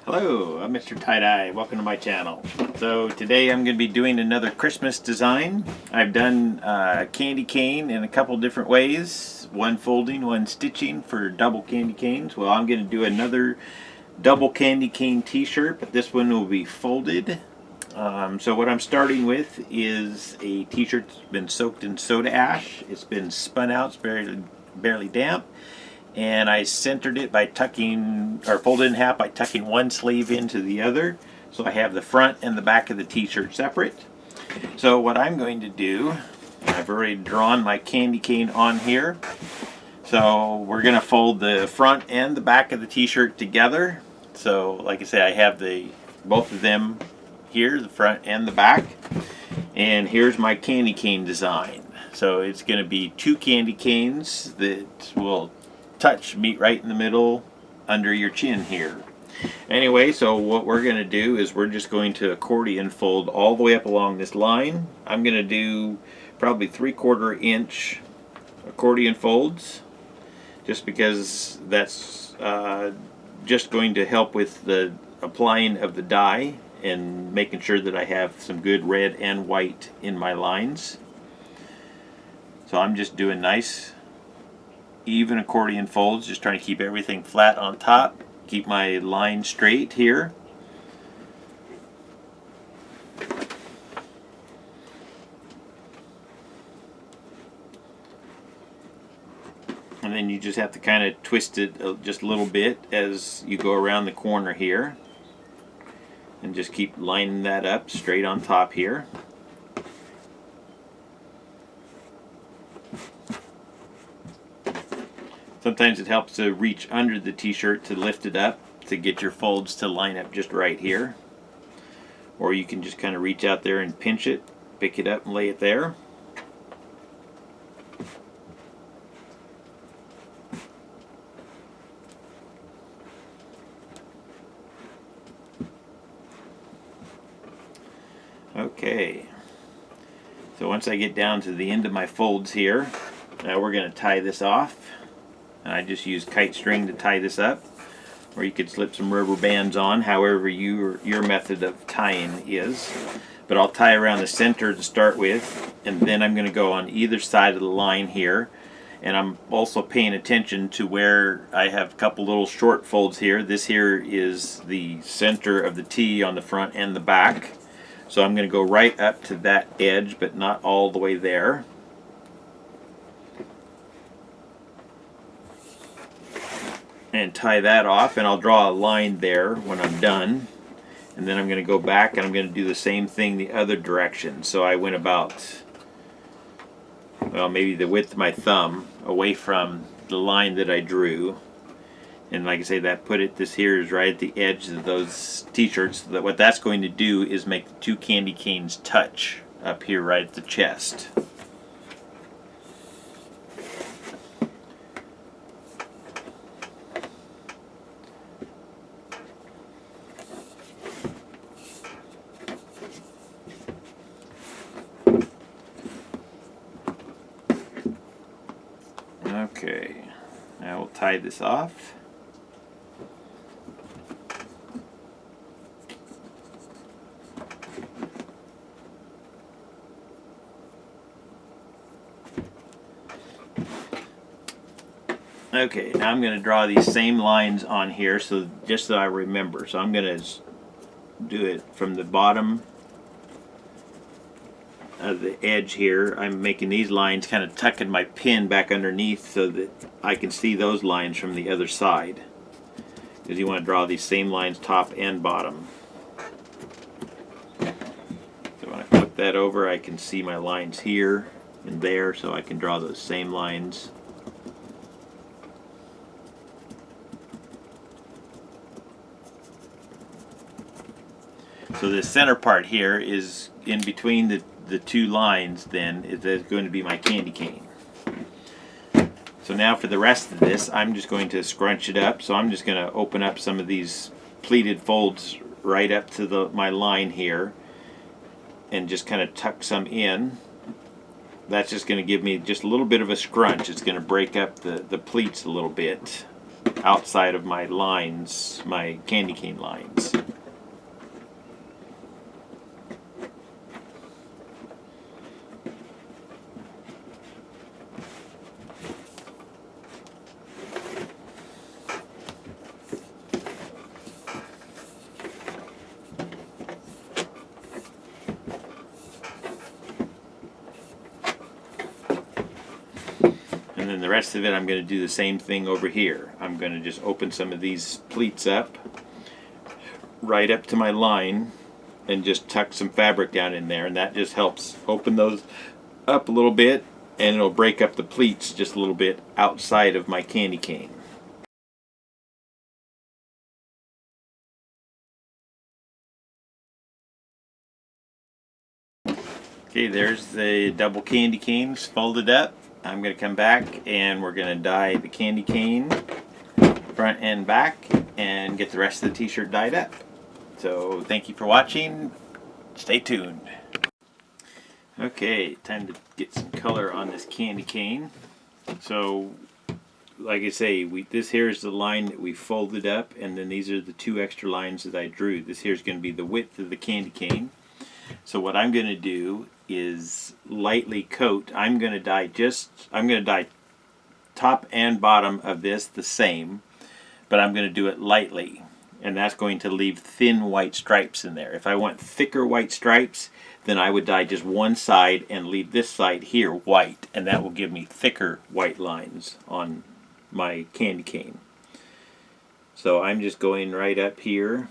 Hello, I'm MrTieDye. Welcome to my channel. So today I'm going to be doing another Christmas design. I've done candy cane in a couple different ways. One folding, one stitching for double candy canes. Well, I'm going to do another double candy cane t-shirt, but this one will be folded. So what I'm starting with is a t-shirt that's been soaked in soda ash. It's been spun out, it's barely damp. And I centered it by tucking, or folded in half by tucking one sleeve into the other. So I have the front and the back of the t-shirt separate. So what I'm going to do, I've already drawn my candy cane on here. So we're going to fold the front and the back of the t-shirt together. So like I said, I have both of them here, the front and the back. And here's my candy cane design. So it's going to be two candy canes that will meet right in the middle under your chin here. Anyway, so what we're going to do is we're just going to accordion fold all the way up along this line. I'm going to do probably 3/4 inch accordion folds, just because that's just going to help with the applying of the dye and making sure that I have some good red and white in my lines. So I'm just doing nice even accordion folds, just trying to keep everything flat on top, keep my line straight here. And then you just have to kind of twist it just a little bit as you go around the corner here, and just keep lining that up straight on top here. Sometimes it helps to reach under the t-shirt to lift it up to get your folds to line up just right here. Or you can just kind of reach out there and pinch it, pick it up and lay it there. Okay, so once I get down to the end of my folds here, now we're going to tie this off. And I just use kite string to tie this up, or you could slip some rubber bands on, however your method of tying is. But I'll tie around the center to start with, and then I'm going to go on either side of the line here. And I'm also paying attention to where I have a couple little short folds here. This here is the center of the T on the front and the back. So I'm going to go right up to that edge, but not all the way there. And tie that off, and I'll draw a line there when I'm done. And then I'm going to go back and I'm going to do the same thing the other direction. So I went about, well, maybe the width of my thumb away from the line that I drew. And like I say, this here is right at the edge of those t-shirts. That what that's going to do is make the two candy canes touch up here right at the chest. Okay, now we'll tie this off. Okay, now I'm going to draw these same lines on here, so just so I remember. So I'm going to do it from the bottom of the edge here. I'm making these lines, kind of tucking my pin back underneath so that I can see those lines from the other side, because you want to draw these same lines top and bottom. So when I flip that over, I can see my lines here and there, so I can draw those same lines. So the center part here is in between the two lines, then is going to be my candy cane. So now for the rest of this, I'm just going to scrunch it up. So I'm just going to open up some of these pleated folds right up to my line here and just kind of tuck some in. That's just going to give me just a little bit of a scrunch. It's going to break up the pleats a little bit. outside of my lines, my candy cane lines. And then the rest of it, I'm going to do the same thing over here. I'm going to just open some of these pleats up, right up to my line, and just tuck some fabric down in there, and that just helps open those up a little bit, and it'll break up the pleats just a little bit outside of my candy cane. Okay, there's the double candy canes folded up. I'm going to come back and we're going to dye the candy cane front and back and get the rest of the t-shirt dyed up. So thank you for watching. Stay tuned. Okay, time to get some color on this candy cane. So like I say, this here is the line that we folded up, and then these are the two extra lines that I drew. This here is going to be the width of the candy cane. So what I'm going to do is lightly coat. I'm going to dye top and bottom of this the same, but I'm going to do it lightly, and that's going to leave thin white stripes in there. If I want thicker white stripes, then I would dye just one side and leave this side here white, and that will give me thicker white lines on my candy cane. So I'm just going right up here.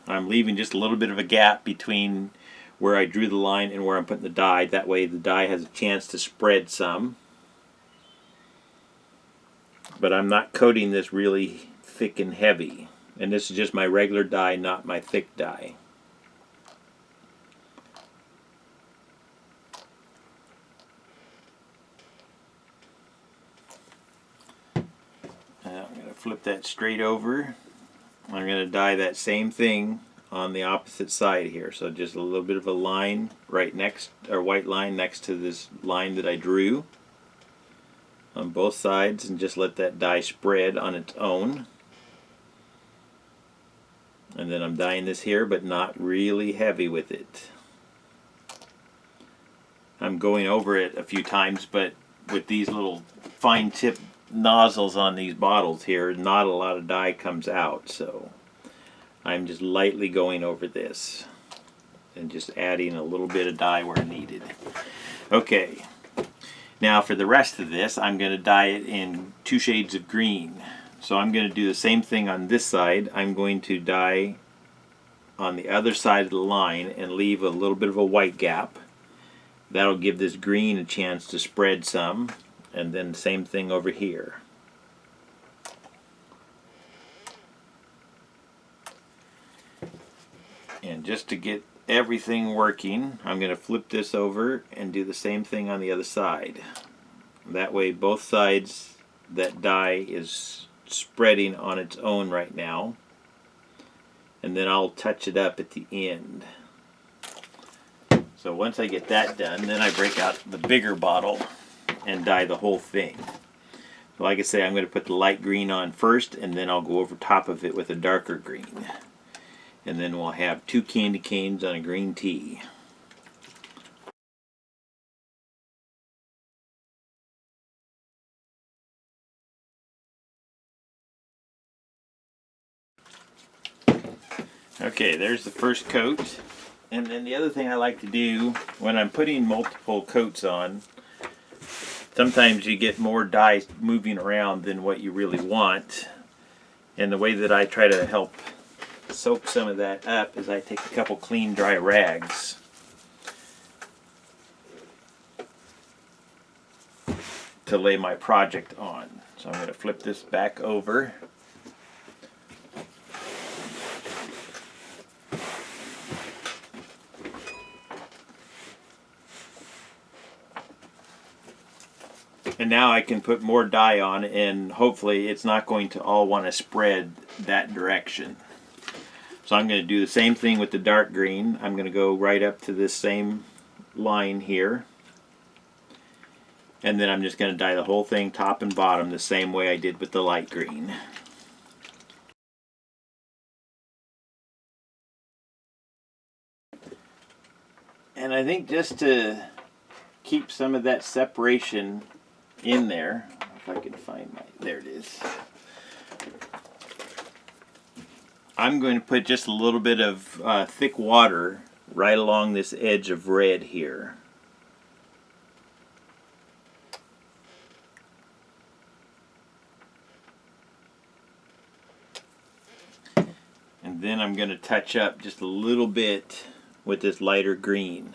I'm leaving just a little bit of a gap between where I drew the line and where I'm putting the dye. That way the dye has a chance to spread some. But I'm not coating this really thick and heavy. And this is just my regular dye, not my thick dye. Now I'm going to flip that straight over. I'm going to dye that same thing on the opposite side here. So just a little bit of a line right next, or white line next to this line that I drew on both sides, and just let that dye spread on its own. And then I'm dyeing this here, but not really heavy with it. I'm going over it a few times, but with these little fine tip nozzles on these bottles here, not a lot of dye comes out, so I'm just lightly going over this and just adding a little bit of dye where needed. Okay, now for the rest of this, I'm going to dye it in 2 shades of green. So I'm going to do the same thing on this side. I'm going to dye on the other side of the line and leave a little bit of a white gap. That'll give this green a chance to spread some, and then the same thing over here. And just to get everything working, I'm going to flip this over and do the same thing on the other side. That way both sides, that dye is spreading on its own right now. And then I'll touch it up at the end. So once I get that done, then I break out the bigger bottle and dye the whole thing. So like I say, I'm going to put the light green on first, and then I'll go over top of it with a darker green. And then we'll have 2 candy canes on a green tee. Okay, there's the first coat. And then the other thing I like to do when I'm putting multiple coats on, sometimes you get more dye moving around than what you really want. And the way that I try to help soak some of that up is I take a couple clean dry rags to lay my project on. So I'm going to flip this back over. And now I can put more dye on, and hopefully it's not going to all want to spread that direction. So I'm going to do the same thing with the dark green. I'm going to go right up to this same line here. And then I'm just going to dye the whole thing top and bottom the same way I did with the light green. And I think just to keep some of that separation in there, if I can find my, there it is. I'm going to put just a little bit of thick water right along this edge of red here. And then I'm going to touch up just a little bit with this lighter green.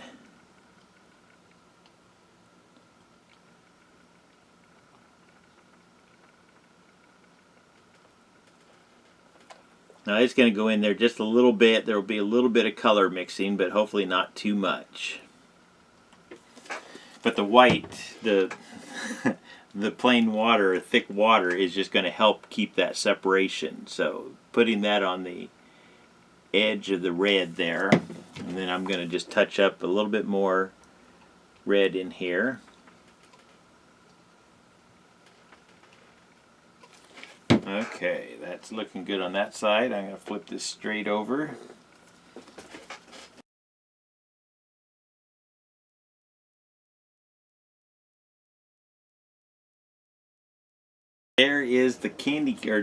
Now it's going to go in there just a little bit. There will be a little bit of color mixing, but hopefully not too much. But the white, the plain water, thick water, is just going to help keep that separation. So putting that on the edge of the red there, and then I'm going to just touch up a little bit more red in here. Okay, that's looking good on that side. I'm going to flip this straight over. There is the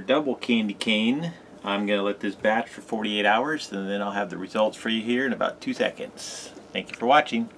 double candy cane. I'm going to let this batch for 48 hours, and then I'll have the results for you here in about 2 seconds. Thank you for watching.